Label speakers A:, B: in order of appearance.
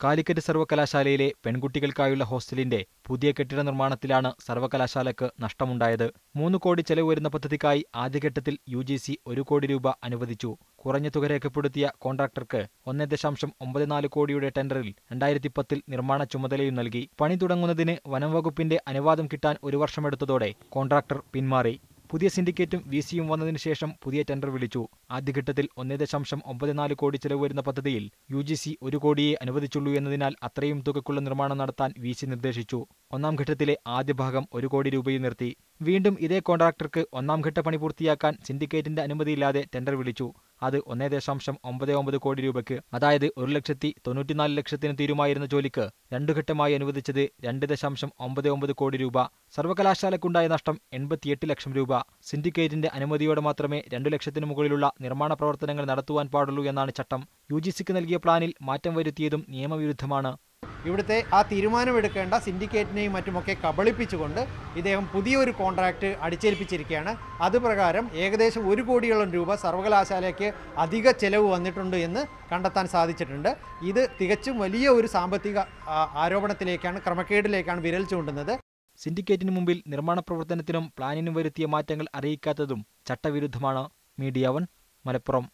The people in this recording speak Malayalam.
A: കാലിക്കറ്റ് സർവകലാശാലയിലെ പെൺകുട്ടികൾക്കായുള്ള ഹോസ്റ്റലിന്റെ പുതിയ കെട്ടിട നിർമ്മാണത്തിലാണ് സർവകലാശാലയ്ക്ക് നഷ്ടമുണ്ടായത്. 3 കോടി ചെലവ് വരുന്ന പദ്ധതിക്കായി ആദ്യഘട്ടത്തിൽ UGC 1 കോടി രൂപ അനുവദിച്ചു. കുറഞ്ഞ തുക രേഖപ്പെടുത്തിയ കോൺട്രാക്ടർക്ക് 1.94 കോടിയുടെ ടെൻഡറിൽ 2010 നിർമ്മാണ ചുമതലയും നൽകി. പണി തുടങ്ങുന്നതിന് വനം വകുപ്പിന്റെ അനുവാദം കിട്ടാൻ 1 വർഷമെടുത്തതോടെ കോൺട്രാക്ടർ പിന്മാറി. പുതിയ സിൻഡിക്കേറ്റും VCയും വന്നതിനു ശേഷം പുതിയ ടെൻഡർ വിളിച്ചു. ആദ്യഘട്ടത്തിൽ 1.94 കോടി ചെലവ് വരുന്ന പദ്ധതിയിൽ UGC 1 കോടിയെ അനുവദിച്ചുള്ളൂ എന്നതിനാൽ അത്രയും തുകയ്ക്കുള്ള നിർമ്മാണം നടത്താൻ VC നിർദ്ദേശിച്ചു. ഒന്നാം ഘട്ടത്തിലെ ആദ്യ ഭാഗം 1 കോടി രൂപയിൽ നിർത്തി. വീണ്ടും ഇതേ കോൺട്രാക്ടർക്ക് ഒന്നാം ഘട്ട പണി പൂർത്തിയാക്കാൻ സിൻഡിക്കേറ്റിന്റെ അനുമതിയില്ലാതെ ടെൻഡർ വിളിച്ചു. അത് 1.99 കോടി രൂപയ്ക്ക്, അതായത് 1,94,00,000 തീരുമായിരുന്ന ജോലിക്ക് 2 ഘട്ടമായി അനുവദിച്ചത് 2.99 കോടി രൂപ. സർവകലാശാലയ്ക്കുണ്ടായ നഷ്ടം 88 ലക്ഷം രൂപ. സിൻഡിക്കേറ്റിന്റെ അനുമതിയോടെ മാത്രമേ 2 ലക്ഷത്തിന് മുകളിലുള്ള നിർമ്മാണ പ്രവർത്തനങ്ങൾ നടത്തുവാൻ പാടുള്ളൂ എന്നാണ് ചട്ടം. UGCക്ക് നൽകിയ പ്ലാനിൽ മാറ്റം വരുത്തിയതും നിയമവിരുദ്ധമാണ്.
B: ഇവിടുത്തെ ആ തീരുമാനമെടുക്കേണ്ട സിൻഡിക്കേറ്റിനെയും മറ്റുമൊക്കെ കബളിപ്പിച്ചുകൊണ്ട് ഇദ്ദേഹം പുതിയൊരു കോൺട്രാക്റ്റ് അടിച്ചേൽപ്പിച്ചിരിക്കുകയാണ്. അതുപ്രകാരം ഏകദേശം 1 കോടിയോളം രൂപ സർവകലാശാലയ്ക്ക് അധിക ചെലവ് വന്നിട്ടുണ്ട് എന്ന് കണ്ടെത്താൻ സാധിച്ചിട്ടുണ്ട്. ഇത് തികച്ചും വലിയ ഒരു സാമ്പത്തിക ആരോപണത്തിലേക്കാണ്, ക്രമക്കേടിലേക്കാണ് വിരൽ ചൂണ്ടുന്നത്.
A: സിൻഡിക്കേറ്റിന് മുമ്പിൽ നിർമ്മാണ പ്രവർത്തനത്തിനും പ്ലാനിനും വരുത്തിയ മാറ്റങ്ങൾ അറിയിക്കാത്തതും ചട്ടവിരുദ്ധമാണ്. മീഡിയ 1 മലപ്പുറം.